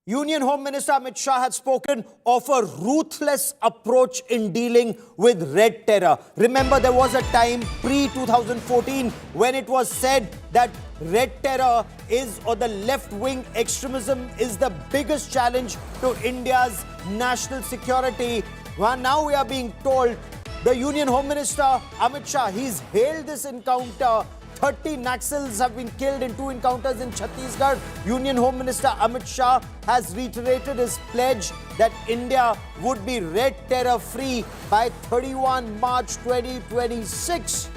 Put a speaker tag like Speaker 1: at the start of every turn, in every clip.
Speaker 1: Union Home Minister Amit Shah had spoken of a ruthless approach in dealing with red terror. Remember, there was a time pre-2014 when it was said that red terror is, or the left-wing extremism is the biggest challenge to India's national security. Well, now we are being told the Union Home Minister Amit Shah, he's hailed this encounter. 30 Naxals have been killed in 2 encounters in Chhattisgarh. Union Home Minister Amit Shah has reiterated his pledge that India would be red terror free by 31 March 2026.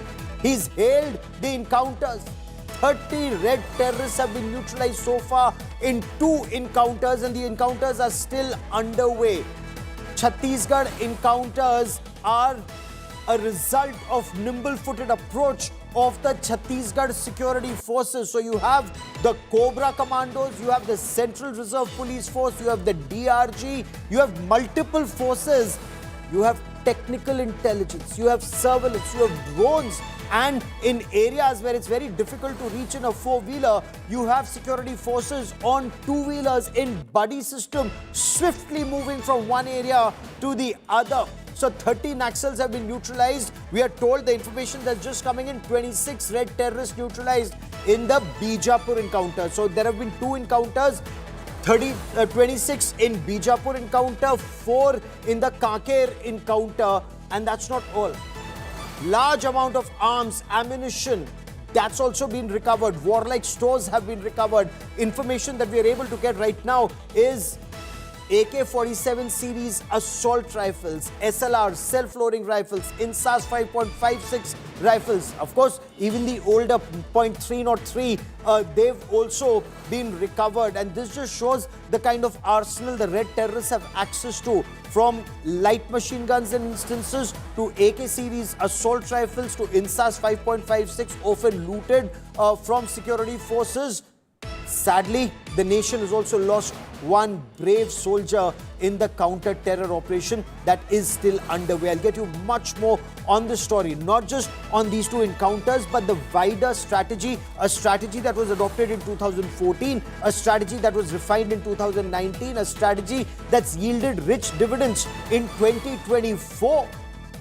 Speaker 1: He's hailed the encounters. 30 red terrorists have been neutralized so far in 2 encounters, and the encounters are still underway. Chhattisgarh encounters are a result of nimble-footed approach of the Chhattisgarh security forces. So you have the Cobra Commandos, you have the Central Reserve Police Force, you have the DRG, you have multiple forces, you have technical intelligence, you have surveillance, you have drones, and in areas where it's very difficult to reach in a 4-wheeler, you have security forces on 2-wheelers in buddy system, swiftly moving from one area to the other. So 30 Naxals have been neutralized. We are told the information that's just coming in, 26 red terrorists neutralized in the Bijapur encounter. So there have been 2 encounters, 26 in Bijapur encounter, 4 in the Kanker encounter, and that's not all. Large amount of arms, ammunition, that's also been recovered. Warlike stores have been recovered. Information that we are able to get right now is AK-47 series assault rifles, SLRs, self-loading rifles, INSAS 5.56 rifles. Of course, even the older .303, they've also been recovered. And this just shows the kind of arsenal the red terrorists have access to, from light machine guns in instances to AK series assault rifles to INSAS 5.56, often looted from security forces. Sadly, the nation has also lost one brave soldier in the counter-terror operation that is still underway. I'll get you much more on this story, not just on these 2 encounters, but the wider strategy, a strategy that was adopted in 2014, a strategy that was refined in 2019, a strategy that's yielded rich dividends in 2024.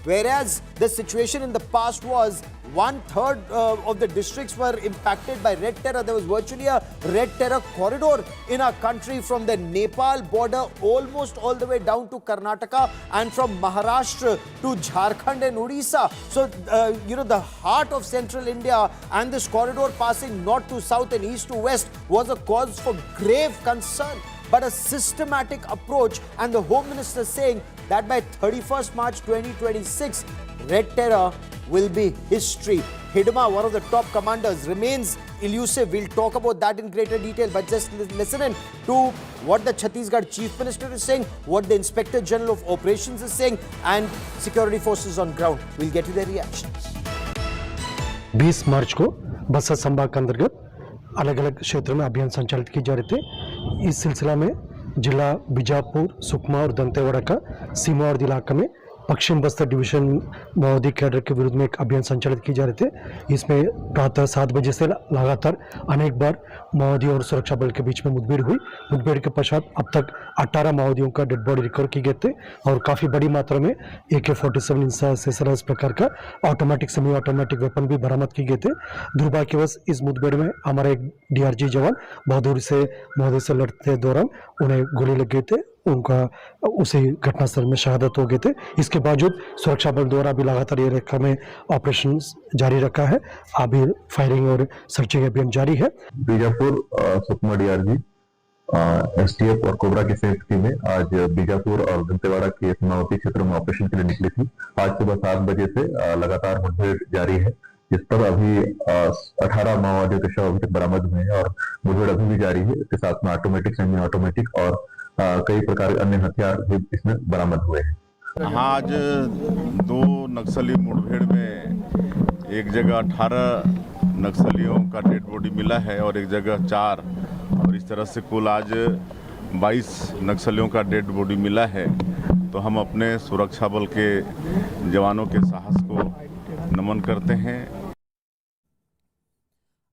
Speaker 1: Whereas the situation in the past was 1/3 of the districts were impacted by red terror. There was virtually a red terror corridor in our country from the Nepal border almost all the way down to Karnataka, and from Maharashtra to Jharkhand and Odisha. So, the heart of central India and this corridor passing north to south and east to west was a cause for grave concern. But a systematic approach, and the Home Minister saying that by 31st March 2026, red terror will be history. Hidma, one of the top commanders, remains elusive. We'll talk about that in greater detail, but just listen in to what the Chhattisgarh Chief Minister is saying, what the Inspector General of Operations is saying, and security forces on ground. We'll get you their reactions.
Speaker 2: 20 मार्च को बस्सा संभाग के अंतर्गत अलग अलग क्षेत्रों में अभियान संचालित किए जा रहे थे। इस सिलसिला में जिला बीजापुर, सुकमा और दंतेवाड़ा का सीमावर्ती इलाका में पश्चिम बस्तर डिवीजन माओवादी कैडर के विरुद्ध में एक अभियान संचालित किए जा रहे थे। इसमें प्रातः 7 बजे से लगातार अनेक बार माओवादी और सुरक्षा बल के बीच में मुठभेड़ हुई। मुठभेड़ के पश्चात अब तक 18 माओवादियों का डेड बॉडी रिकवर किए गए थे और काफ़ी बड़ी मात्रा में AK-47 इंसास इस प्रकार का ऑटोमेटिक सेमी ऑटोमेटिक वेपन भी बरामद किए गए थे। दुर्भाग्यवश इस मुठभेड़ में हमारा एक DRG जवान बहादुरी से महोदय से लड़ते दौरान उन्हें गोली लग गए थे, उनका उसी घटनास्थल में शहादत हो गए थे। इसके बावजूद सुरक्षा बल द्वारा अभी लगातार ये रेखा में ऑपरेशन जारी रखा है। अभी फायरिंग और सर्चिंग अभियान जारी है।
Speaker 3: बीजापुर सुकमा DRG STF और कोबरा की संयुक्त टीमें आज बीजापुर और दंतेवाड़ा के सीमावर्ती क्षेत्रों में ऑपरेशन के लिए निकली थी। आज सुबह 7 बजे से लगातार मुठभेड़ जारी है, जिस पर अभी 18 माओवादियों के शव अभी तक बरामद हुए हैं और मुठभेड़ अभी भी जारी है। इसके साथ में ऑटोमेटिक, सेमी ऑटोमेटिक और कई प्रकार के अन्य हथियार भी इसमें बरामद हुए हैं।
Speaker 4: आज 2 नक्सली मुठभेड़ में एक जगह 18 नक्सलियों का डेड बॉडी मिला है और एक जगह 4, और इस तरह से कुल आज 22 नक्सलियों का डेड बॉडी मिला है। तो हम अपने सुरक्षा बल के जवानों के साहस को नमन करते हैं।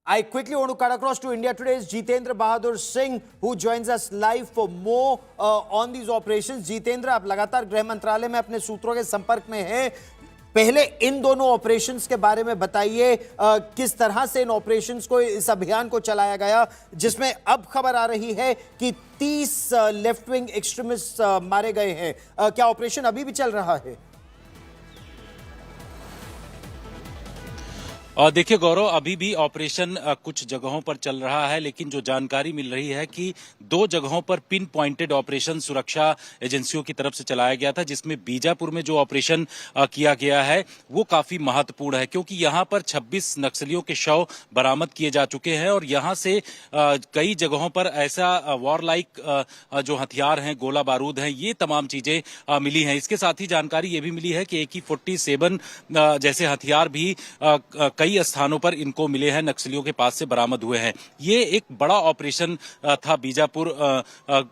Speaker 1: I quickly want to cut across to India Today's Jitendra Bahadur Singh, who joins us live for more on these operations. Jitendra, आप लगातार गृह मंत्रालय में अपने सूत्रों के संपर्क में हैं. पहले इन दोनों ऑपरेशंस के बारे में बताइए, किस तरह से इन ऑपरेशंस को, इस अभियान को चलाया गया, जिसमें अब खबर आ रही है कि 30 लेफ्ट विंग एक्सट्रीमिस्ट मारे गए हैं. क्या ऑपरेशन अभी भी चल रहा है?
Speaker 5: देखिए गौरव, अभी भी ऑपरेशन कुछ जगहों पर चल रहा है, लेकिन जो जानकारी मिल रही है कि 2 जगहों पर पिन पॉइंटेड ऑपरेशन सुरक्षा एजेंसियों की तरफ से चलाया गया था, जिसमें बीजापुर में जो ऑपरेशन किया गया है वो काफी महत्वपूर्ण है, क्योंकि यहां पर 26 नक्सलियों के शव बरामद किए जा चुके हैं और यहां से कई जगहों पर ऐसा वॉर लाइक जो हथियार हैं, गोला बारूद हैं, ये तमाम चीजें मिली हैं. इसके साथ ही जानकारी ये भी मिली है कि AK-47 जैसे हथियार भी कई स्थानों पर इनको मिले हैं, नक्सलियों के पास से बरामद हुए हैं. ये एक बड़ा ऑपरेशन था बीजापुर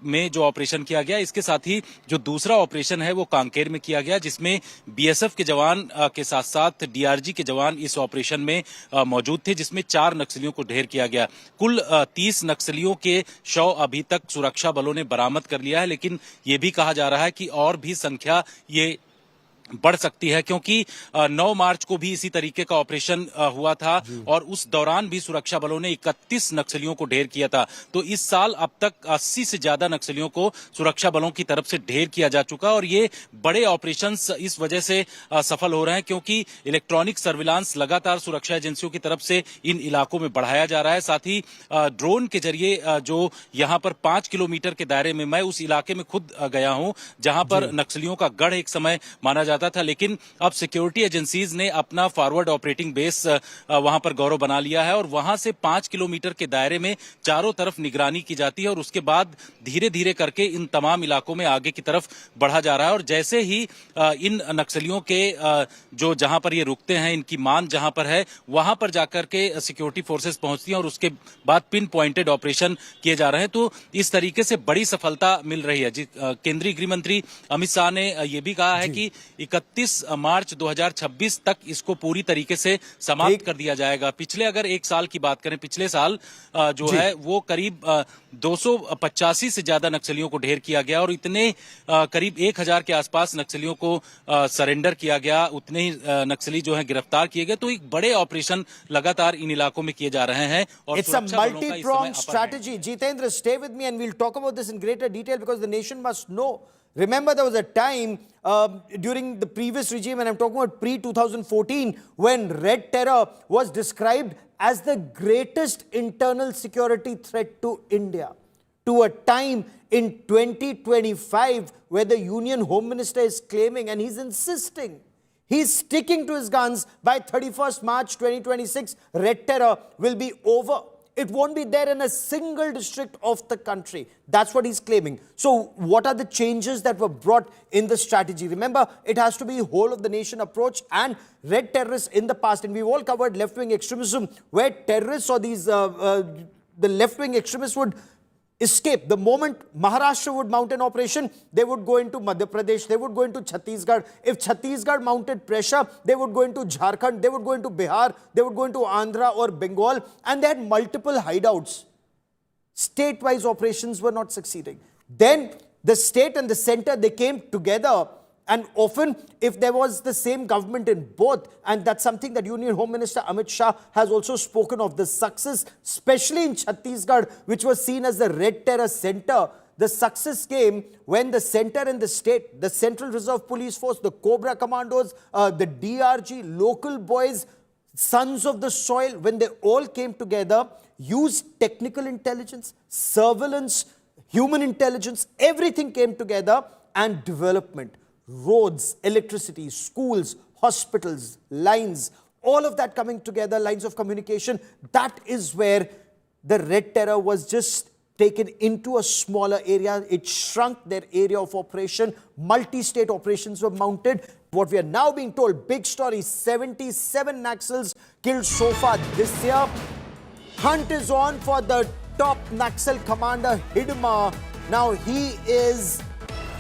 Speaker 5: में जो ऑपरेशन किया गया. इसके साथ ही जो दूसरा ऑपरेशन है वो कांकेर में किया गया, जिसमें BSF के जवान के साथ साथ DRG के जवान इस ऑपरेशन में मौजूद थे, जिसमें 4 नक्सलियों को ढेर किया गया. कुल 30 नक्सलियों के शव अभी तक सुरक्षा बलों ने बरामद कर लिया है, लेकिन ये भी कहा जा रहा है कि और भी संख्या ये बढ़ सकती है, क्योंकि 9 मार्च को भी इसी तरीके का ऑपरेशन हुआ था और उस दौरान भी सुरक्षा बलों ने 31 नक्सलियों को ढेर किया था. तो इस साल अब तक 80 से ज्यादा नक्सलियों को सुरक्षा बलों की तरफ से ढेर किया जा चुका. और ये बड़े ऑपरेशंस इस वजह से सफल हो रहे हैं क्योंकि इलेक्ट्रॉनिक सर्विलांस लगातार सुरक्षा एजेंसियों की तरफ से इन इलाकों में बढ़ाया जा रहा है. साथ ही ड्रोन के जरिए जो यहाँ पर 5 किलोमीटर के दायरे में, मैं उस इलाके में खुद गया हूं जहां पर नक्सलियों का गढ़ एक समय माना जाता था, लेकिन अब सिक्योरिटी एजेंसीज ने अपना फॉरवर्ड ऑपरेटिंग बेस वहां पर गौरव बना लिया है और वहां से 5 किलोमीटर के दायरे में चारों तरफ निगरानी की जाती है और उसके बाद धीरे धीरे करके इन तमाम इलाकों में आगे की तरफ बढ़ा जा रहा है. और जैसे ही इन नक्सलियों के जो जहां पर ये रुकते हैं, इनकी मान जहां पर है, वहां पर जाकर के सिक्योरिटी फोर्सेस पहुंचती हैं और उसके बाद पिन पॉइंटेड ऑपरेशन किए जा रहे हैं. तो इस तरीके से बड़ी सफलता मिल रही है. केंद्रीय गृह मंत्री अमित शाह ने यह भी कहा है कि 31 मार्च 2026 तक इसको पूरी तरीके से समाप्त कर दिया जाएगा. पिछले अगर एक साल की बात करें, पिछले साल जो है वो करीब 285 से ज्यादा नक्सलियों को ढेर किया गया और इतने करीब 1000 के आसपास नक्सलियों को सरेंडर किया गया, उतने ही नक्सली जो है गिरफ्तार किए गए. तो एक बड़े ऑपरेशन लगातार इन इलाकों में किए जा रहे हैं और
Speaker 1: It's a multi-pronged strategy. Jitendra, stay with me and we'll talk about this in greater detail because the nation must know. Remember, there was a time during the previous regime, and I'm talking about pre-2014, when Red Terror was described as the greatest internal security threat to India. To a time in 2025 where the Union Home Minister is claiming, and he's insisting, he's sticking to his guns, by 31st March 2026, Red Terror will be over. It won't be there in a single district of the country. That's what he's claiming. So what are the changes that were brought in the strategy? Remember, it has to be whole of the nation approach, and red terrorists in the past, and we've all covered left-wing extremism, where terrorists or these the left-wing extremists would escape. The moment Maharashtra would mount an operation, they would go into Madhya Pradesh, they would go into Chhattisgarh. If Chhattisgarh mounted pressure, they would go into Jharkhand, they would go into Bihar, they would go into Andhra or Bengal, and they had multiple hideouts. State-wise operations were not succeeding. Then the state and the center, they came together. And often, if there was the same government in both, and that's something that Union Home Minister Amit Shah has also spoken of, the success, especially in Chhattisgarh, which was seen as the Red Terror center, the success came when the center and the state, the Central Reserve Police Force, the Cobra Commandos, the DRG, local boys, sons of the soil, when they all came together, used technical intelligence, surveillance, human intelligence, everything came together, and development. Roads, electricity, schools, hospitals, lines, all of that coming together, lines of communication. That is where the Red Terror was just taken into a smaller area. It shrunk their area of operation. Multi-state operations were mounted. What we are now being told, big story, 77 Naxals killed so far this year. Hunt is on for the top Naxal commander, Hidma. Now he is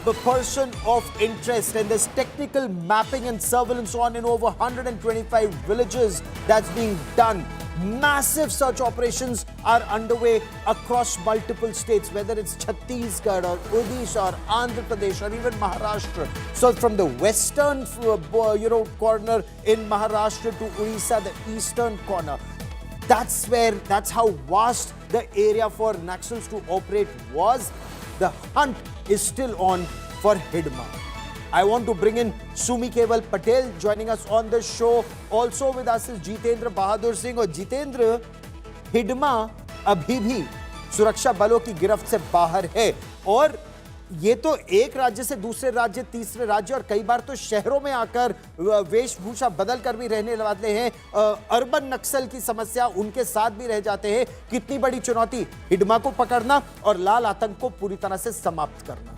Speaker 1: the person of interest, and there's technical mapping and surveillance on in over 125 villages that's being done. Massive search operations are underway across multiple states, whether it's Chhattisgarh or Odisha or Andhra Pradesh or even Maharashtra. So from the western, corner in Maharashtra to Odisha, the eastern corner. That's how vast the area for Naxals to operate was. The hunt is still on for Hidma. I want to bring in Sumi Keval Patel joining us on the show. Also with us is Jitendra Bahadur Singh. और जितेंद्र, हिडमा अभी भी सुरक्षा बलों की गिरफ्त से बाहर है और ये तो एक राज्य से दूसरे राज्य, तीसरे राज्य और कई बार तो शहरों में आकर वेशभूषा बदल कर भी रहने वाले हैं। अर्बन नक्सल की समस्या उनके साथ भी रह जाते हैं। कितनी बड़ी चुनौती हिडमा को पकड़ना और लाल आतंक को पूरी तरह से समाप्त करना।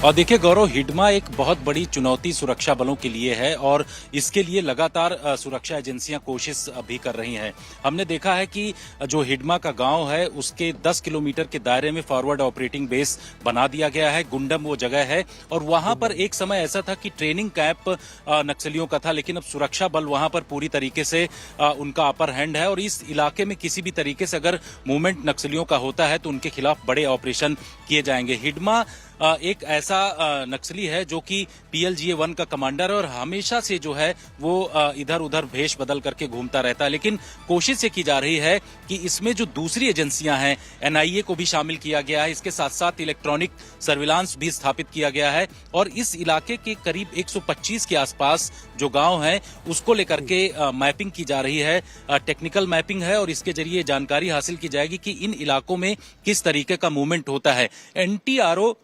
Speaker 5: और देखिए गौरव, हिडमा एक बहुत बड़ी चुनौती सुरक्षा बलों के लिए है और इसके लिए लगातार सुरक्षा एजेंसियां कोशिश भी कर रही हैं। हमने देखा है कि जो हिडमा का गांव है उसके 10 किलोमीटर के दायरे में फॉरवर्ड ऑपरेटिंग बेस बना दिया गया है। गुंडम वो जगह है और वहां पर एक समय ऐसा था कि ट्रेनिंग कैंप नक्सलियों का था, लेकिन अब सुरक्षा बल वहां पर पूरी तरीके से उनका अपर हैंड है और इस इलाके में किसी भी तरीके से अगर मूवमेंट नक्सलियों का होता है तो उनके खिलाफ बड़े ऑपरेशन किए जाएंगे। हिडमा एक ऐसा नक्सली है जो कि PLGA 1 का कमांडर है और हमेशा से जो है वो इधर उधर भेष बदल करके घूमता रहता है। लेकिन कोशिश ये की जा रही है कि इसमें जो दूसरी एजेंसियां हैं, NIA को भी शामिल किया गया है, इसके साथ साथ इलेक्ट्रॉनिक सर्विलांस भी स्थापित किया गया है और इस इलाके के करीब 125 के आसपास जो गांव हैं उसको लेकर के मैपिंग की जा रही है। टेक्निकल मैपिंग है और इसके जरिए जानकारी हासिल की जाएगी कि इन इलाकों में किस तरीके का मूवमेंट होता है। NTRO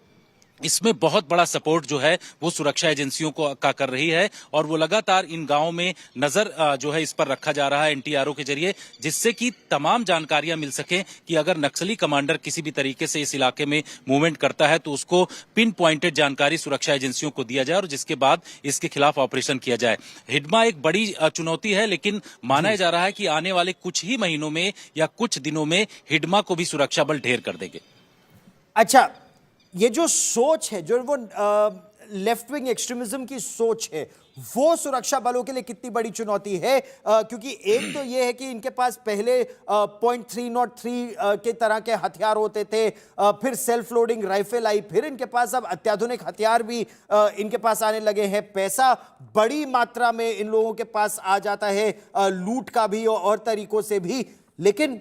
Speaker 5: इसमें बहुत बड़ा सपोर्ट जो है वो सुरक्षा एजेंसियों को का कर रही है और वो लगातार इन गांवों में नजर जो है इस पर रखा जा रहा है NTRO के जरिए, जिससे कि तमाम जानकारियां मिल सके कि अगर नक्सली कमांडर किसी भी तरीके से इस इलाके में मूवमेंट करता है तो उसको पिन पॉइंटेड जानकारी सुरक्षा एजेंसियों को दिया जाए और जिसके बाद इसके खिलाफ ऑपरेशन किया जाए। हिडमा एक बड़ी चुनौती है, लेकिन माना जा रहा है कि आने वाले कुछ ही महीनों में या कुछ दिनों में हिडमा को भी सुरक्षा बल ढेर कर देंगे।
Speaker 1: अच्छा, ये जो सोच है, जो वो लेफ्ट विंग एक्सट्रीमिज्म की सोच है, वो सुरक्षा बलों के लिए कितनी बड़ी चुनौती है? क्योंकि एक तो ये है कि इनके पास पहले .303 के तरह के हथियार होते थे, फिर सेल्फ लोडिंग राइफल आई, फिर इनके पास अब अत्याधुनिक हथियार भी इनके पास आने लगे हैं, पैसा बड़ी मात्रा में इन लोगों के पास आ जाता है, लूट का भी और तरीकों से भी। लेकिन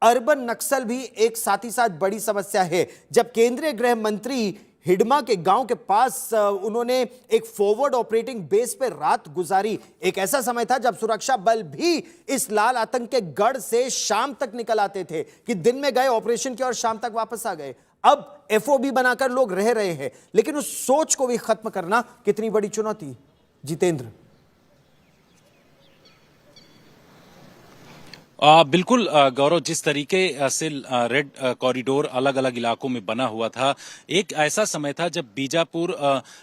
Speaker 1: अर्बन नक्सल भी एक साथ ही साथ बड़ी समस्या है। जब केंद्रीय गृह मंत्री हिडमा के गांव के पास उन्होंने एक फॉरवर्ड ऑपरेटिंग बेस पे रात गुजारी, एक ऐसा समय था जब सुरक्षा बल भी इस लाल आतंक के गढ़ से शाम तक निकल आते थे कि दिन में गए ऑपरेशन किया और शाम तक वापस आ गए। अब FOB बनाकर लोग रह रहे हैं, लेकिन उस सोच को भी खत्म करना कितनी बड़ी चुनौती, जितेंद्र?
Speaker 5: बिल्कुल गौरव, जिस तरीके से रेड कॉरिडोर अलग अलग इलाकों में बना हुआ था, एक ऐसा समय था जब बीजापुर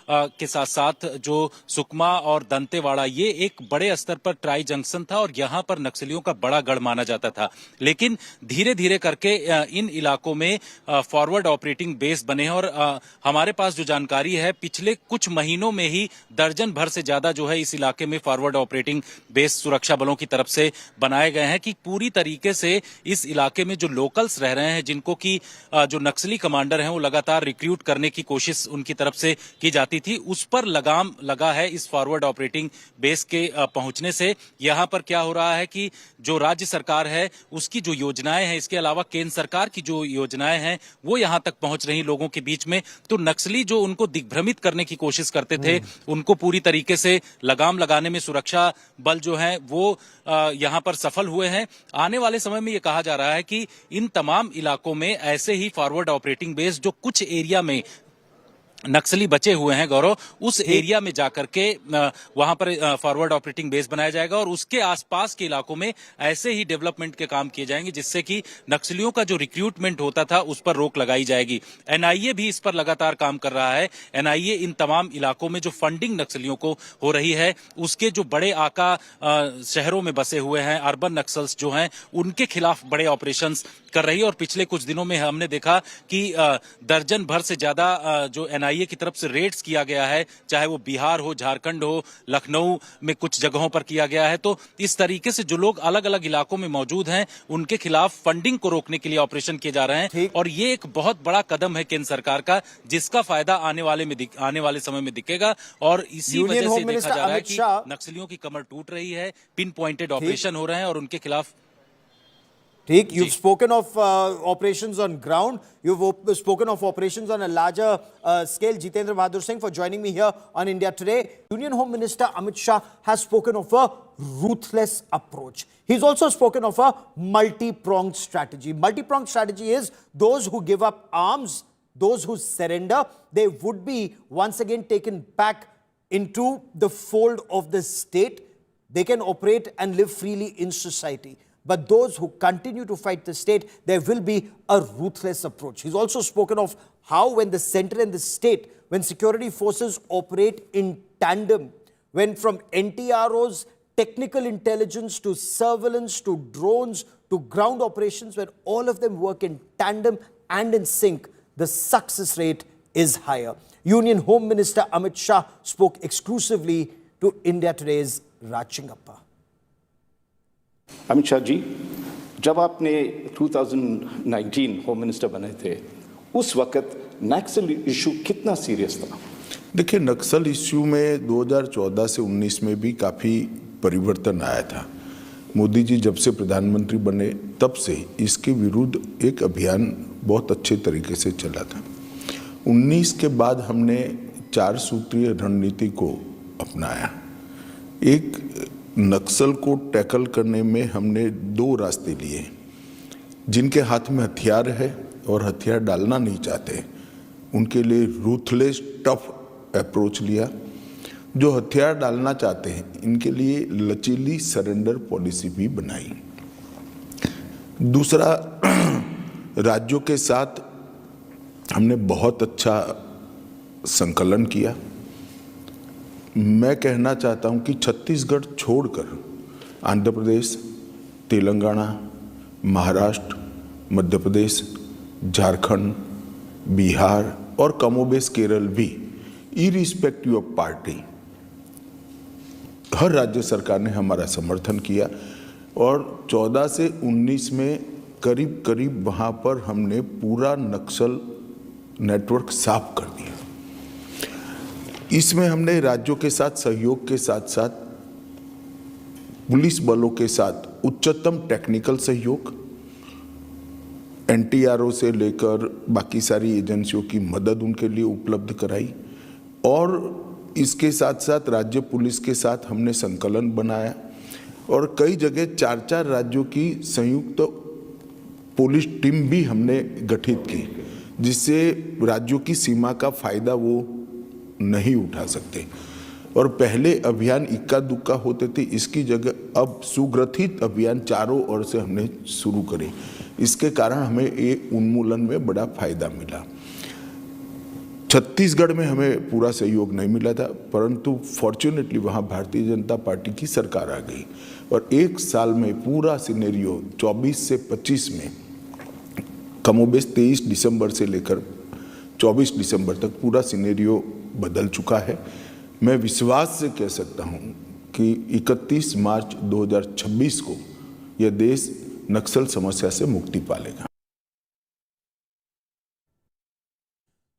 Speaker 5: के साथ साथ जो सुकमा और दंतेवाड़ा, ये एक बड़े स्तर पर ट्राई जंक्शन था और यहाँ पर नक्सलियों का बड़ा गढ़ माना जाता था। लेकिन धीरे धीरे करके इन इलाकों में फॉरवर्ड ऑपरेटिंग बेस बने हैं और हमारे पास जो जानकारी है पिछले कुछ महीनों में ही दर्जन भर से ज्यादा जो है इस इलाके में फॉरवर्ड ऑपरेटिंग बेस सुरक्षा बलों की तरफ से बनाए गए हैं कि पूरी तरीके से इस इलाके में जो लोकल्स रह रहे हैं, जिनको कि जो नक्सली कमांडर हैं वो लगातार रिक्रूट करने की कोशिश उनकी तरफ से की जाती थी, उस पर लगाम लगा है इस फॉरवर्ड ऑपरेटिंग बेस के पहुंचने से। यहां पर क्या हो रहा है कि जो राज्य सरकार है उसकी जो योजनाएं हैं, इसके अलावा केंद्र सरकार की जो योजनाएं हैं वो यहां तक पहुंच रही लोगों के बीच में, तो नक्सली जो उनको दिग्भ्रमित करने की कोशिश करते थे उनको पूरी तरीके से लगाम लगाने में सुरक्षा बल जो है वो यहां पर सफल हुए हैं। आने वाले समय में ये कहा जा रहा है कि इन तमाम इलाकों में ऐसे ही फॉरवर्ड ऑपरेटिंग बेस जो कुछ एरिया में नक्सली बचे हुए हैं गौरव, उस एरिया में जाकर के वहां पर फॉरवर्ड ऑपरेटिंग बेस बनाया जाएगा और उसके आसपास के इलाकों में ऐसे ही डेवलपमेंट के काम किए जाएंगे जिससे कि नक्सलियों का जो रिक्रूटमेंट होता था उस पर रोक लगाई जाएगी। NIA भी इस पर लगातार काम कर रहा है। NIA इन तमाम इलाकों में जो फंडिंग नक्सलियों को हो रही है उसके जो बड़े आका शहरों में बसे हुए हैं, अर्बन नक्सल्स जो हैं, उनके खिलाफ बड़े ऑपरेशंस कर रही है और पिछले कुछ दिनों में हमने देखा कि दर्जन भर से ज्यादा जो एनआईए की तरफ से रेड्स किया गया है, चाहे वो बिहार हो, झारखंड हो, लखनऊ में कुछ जगहों पर किया गया है। तो इस तरीके से जो लोग अलग अलग इलाकों में मौजूद हैं उनके खिलाफ फंडिंग को रोकने के लिए ऑपरेशन किए जा रहे हैं और ये एक बहुत बड़ा कदम है केंद्र सरकार का, जिसका फायदा आने वाले समय में दिखेगा। और इसी वजह से देखा जा रहा है कि नक्सलियों की कमर टूट रही है, पिन पॉइंटेड ऑपरेशन हो रहे हैं और उनके खिलाफ
Speaker 1: ठीक, you've spoken of operations on ground. You've spoken of operations on a larger scale. Jitendra Bahadur Singh for joining me here on India Today. Union Home Minister Amit Shah has spoken of a ruthless approach. He's also spoken of a multi-pronged strategy. Multi-pronged strategy is those who give up arms, those who surrender, they would be once again taken back into the fold of the state. They can operate and live freely in society. But those who continue to fight the state, there will be a ruthless approach. He's also spoken of how when the center and the state, when security forces operate in tandem, when from NTROs, technical intelligence to surveillance to drones to ground operations, when all of them work in tandem and in sync, the success rate is higher. Union Home Minister Amit Shah spoke exclusively to India Today's Raj Chingappa.
Speaker 6: Amit Shah ji, जब आपने 2019 home minister बने थे, उस वक्त नक्सल issue कितना serious था?
Speaker 7: देखिए, नक्सल issue में 2014 से 19 में भी काफ़ी परिवर्तन आया था। मोदी जी जब से प्रधानमंत्री बने तब से इसके विरुद्ध एक अभियान बहुत अच्छे तरीके से चला था। 19 के बाद हमने 4 सूत्रीय रणनीति को अपनाया। एक, नक्सल को टैकल करने में हमने 2 रास्ते लिए। जिनके हाथ में हथियार है और हथियार डालना नहीं चाहते, उनके लिए रूथलेस टफ अप्रोच लिया। जो हथियार डालना चाहते हैं, इनके लिए लचीली सरेंडर पॉलिसी भी बनाई। दूसरा, राज्यों के साथ हमने बहुत अच्छा संकलन किया। मैं कहना चाहता हूं कि छत्तीसगढ़ छोड़कर आंध्र प्रदेश, तेलंगाना, महाराष्ट्र, मध्य प्रदेश, झारखंड, बिहार और कमोबेश केरल भी, इरिस्पेक्टिव ऑफ पार्टी, हर राज्य सरकार ने हमारा समर्थन किया और 14 से 19 में करीब करीब वहाँ पर हमने पूरा नक्सल नेटवर्क साफ कर दिया। इसमें हमने राज्यों के साथ सहयोग के साथ साथ पुलिस बलों के साथ उच्चतम टेक्निकल सहयोग, एनटीआरओ से लेकर बाकी सारी एजेंसियों की मदद उनके लिए उपलब्ध कराई और इसके साथ साथ राज्य पुलिस के साथ हमने संकलन बनाया और कई जगह 4-4 राज्यों की संयुक्त पुलिस टीम भी हमने गठित की, जिससे राज्यों की सीमा का फायदा वो नहीं उठा सकते। और पहले अभियान इक्का दुक्का होते थे, इसकी जगह अब सुग्रथित अभियान चारों ओर से हमने शुरू करे। इसके कारण हमें एक उन्मूलन में बड़ा फायदा मिला। छत्तीसगढ़ में हमें पूरा सहयोग नहीं मिला था, परंतु फॉर्चुनेटली वहाँ भारतीय जनता पार्टी की सरकार आ गई और 1 साल में पूरा सिनेरियो 24 से 25 में कमोबेश 23 दिसंबर से लेकर 24 दिसंबर तक पूरा सिनेरियो बदल चुका है। मैं विश्वास से कह सकता हूं कि 31 मार्च 2026 को यह देश नक्सल समस्या से मुक्ति पालेगा।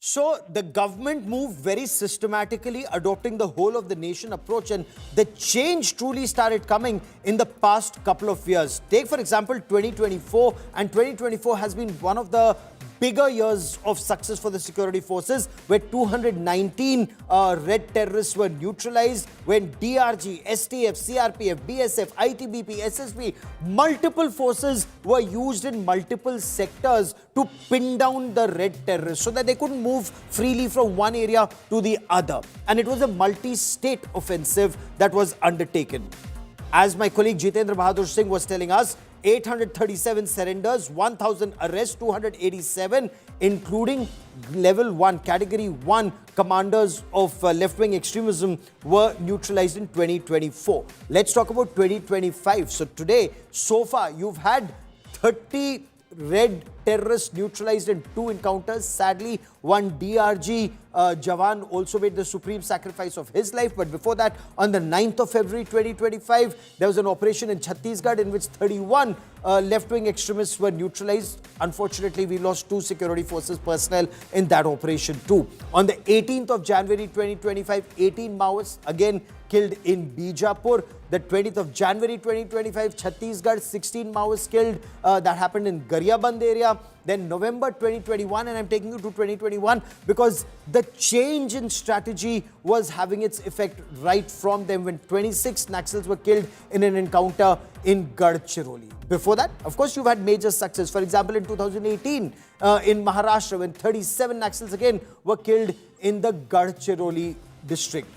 Speaker 1: So the government moved very systematically, adopting the whole of the nation approach, and the change truly started coming in the past couple of years. Take for example 2024, and 2024 has been one of the bigger years of success for the security forces, where 219 red terrorists were neutralized, when DRG, STF, CRPF, BSF, ITBP, SSB, multiple forces were used in multiple sectors to pin down the red terrorists so that they couldn't move freely from one area to the other. And it was a multi-state offensive that was undertaken. As my colleague Jitendra Bahadur Singh was telling us, 837 surrenders, 1,000 arrests, 287, including level 1, category 1 commanders of left-wing extremism, were neutralized in 2024. Let's talk about 2025. So today, so far, you've had 30 red terrorists neutralized in 2 encounters. Sadly, one DRG Jawan also made the supreme sacrifice of his life. But before that, on the 9th of February 2025, there was an operation in Chhattisgarh in which 31 left-wing extremists were neutralized. Unfortunately, we lost 2 security forces personnel in that operation too. On the 18th of January 2025, 18 Maoists again killed in Bijapur. The 20th of January 2025, Chhattisgarh, 16 Maoists killed. That happened in Gariaband area. Then November 2021, and I'm taking you to 2021 because the change in strategy was having its effect right from then when 26 Naxals were killed in an encounter in Gadchiroli. Before that, of course, you've had major success. For example, in 2018, in Maharashtra, when 37 Naxals again were killed in the Gadchiroli district.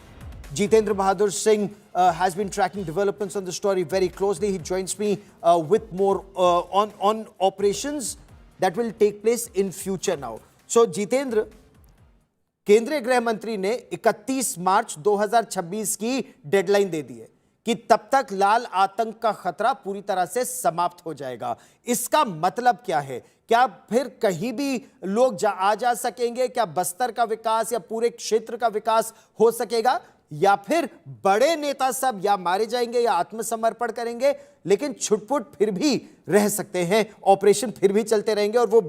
Speaker 1: Jitendra Bahadur Singh has been tracking developments on the story very closely. He joins me with more on operations that will take place in future now. So, Jitendra, केंद्रीय गृह मंत्री ने 31 मार्च 2026 की deadline दे दी है कि तब तक लाल आतंक का खतरा पूरी तरह से समाप्त हो जाएगा। इसका मतलब क्या है? क्या फिर कहीं भी लोग आ जा सकेंगे? क्या बस्तर का विकास या पूरे क्षेत्र का विकास हो सकेगा? या फिर बड़े नेता सब या मारे जाएंगे या आत्मसमर्पण करेंगे, लेकिन छुटपुट फिर भी रह सकते हैं, ऑपरेशन फिर भी चलते रहेंगे और वो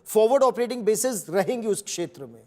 Speaker 1: फॉरवर्ड ऑपरेटिंग बेसिस रहेंगी उस क्षेत्र में?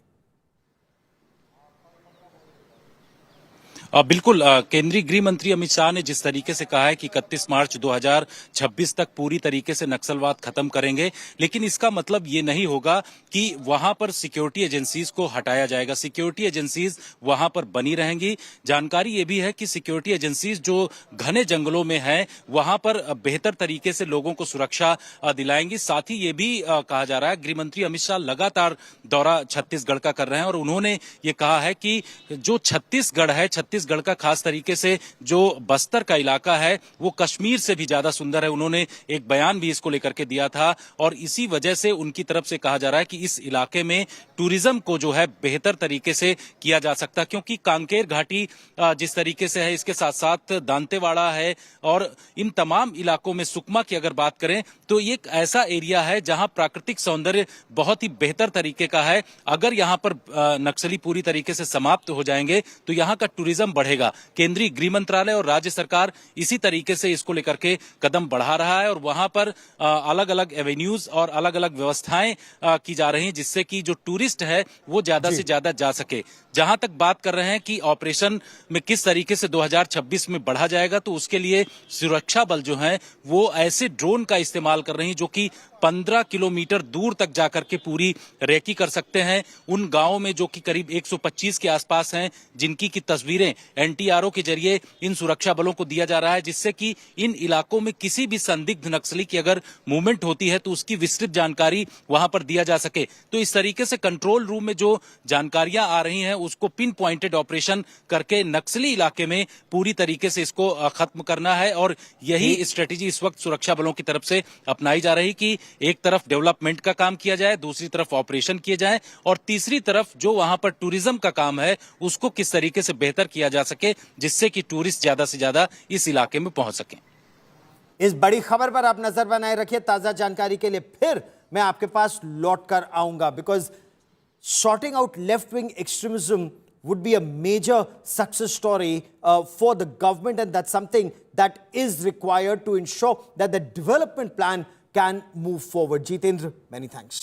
Speaker 5: बिल्कुल, केंद्रीय गृह मंत्री अमित शाह ने जिस तरीके से कहा है कि 31 मार्च 2026 तक पूरी तरीके से नक्सलवाद खत्म करेंगे, लेकिन इसका मतलब ये नहीं होगा कि वहां पर सिक्योरिटी एजेंसीज को हटाया जाएगा। सिक्योरिटी एजेंसीज वहां पर बनी रहेंगी। जानकारी ये भी है कि सिक्योरिटी एजेंसीज जो घने जंगलों में है वहां पर बेहतर तरीके से लोगों को सुरक्षा दिलाएंगी। साथ ही ये भी कहा जा रहा है, गृह मंत्री अमित शाह लगातार दौरा छत्तीसगढ़ का कर रहे हैं और उन्होंने ये कहा है कि जो छत्तीसगढ़ है, छत्तीसगढ़ का खास तरीके से जो बस्तर का इलाका है वो कश्मीर से भी ज्यादा सुंदर है। उन्होंने एक बयान भी इसको लेकर के दिया था और इसी वजह से उनकी तरफ से कहा जा रहा है कि इस इलाके में टूरिज्म को जो है बेहतर तरीके से किया जा सकता है, क्योंकि कांकेर घाटी जिस तरीके से है, इसके साथ साथ दांतेवाड़ा है और इन तमाम इलाकों में सुकमा की अगर बात करें तो ये एक ऐसा एरिया है जहां प्राकृतिक सौंदर्य बहुत ही बेहतर तरीके का है। अगर यहां पर नक्सली पूरी तरीके से समाप्त हो जाएंगे तो यहां का टूरिज्म बढ़ेगा। केंद्रीय गृह मंत्रालय और राज्य सरकार इसी तरीके से इसको लेकर के कदम बढ़ा रहा है और वहां पर अलग अलग एवेन्यूज और अलग अलग व्यवस्थाएं की जा रही हैं जिससे कि जो टूरिस्ट है वो ज्यादा से ज्यादा जा सके। जहां तक बात कर रहे हैं कि ऑपरेशन में किस तरीके से 2026 में बढ़ा जाएगा, तो उसके लिए सुरक्षा बल जो है वो ऐसे ड्रोन का इस्तेमाल कर रही हैं जो कि 15 किलोमीटर दूर तक जाकर के पूरी रेकी कर सकते हैं। उन गांवों में जो कि करीब 125 के आसपास हैं, जिनकी की तस्वीरें एनटीआरओ के जरिए इन सुरक्षा बलों को दिया जा रहा है, जिससे कि इन इलाकों में किसी भी संदिग्ध नक्सली की अगर मूवमेंट होती है तो उसकी विस्तृत जानकारी वहां पर दिया जा सके। तो इस तरीके से कंट्रोल रूम में जो जानकारियां आ रही हैं उसको पिन पॉइंटेड ऑपरेशन करके नक्सली इलाके में पूरी तरीके से इसको खत्म करना है और यही स्ट्रेटेजी इस वक्त सुरक्षा बलों की तरफ से अपनाई जा रही कि एक तरफ डेवलपमेंट का काम किया जाए, दूसरी तरफ ऑपरेशन किए जाए और तीसरी तरफ जो वहां पर टूरिज्म का काम है उसको किस तरीके से बेहतर किया जा सके जिससे कि टूरिस्ट ज्यादा से ज्यादा इस इलाके में पहुंच सके।
Speaker 1: इस बड़ी खबर पर आप नजर बनाए रखिए। ताजा जानकारी के लिए फिर मैं आपके पास लौट कर आऊंगा, because sorting out left-wing extremism would be a major success story for the government, and that's something that is required to ensure that the development plan can move forward. Jitendra, many thanks.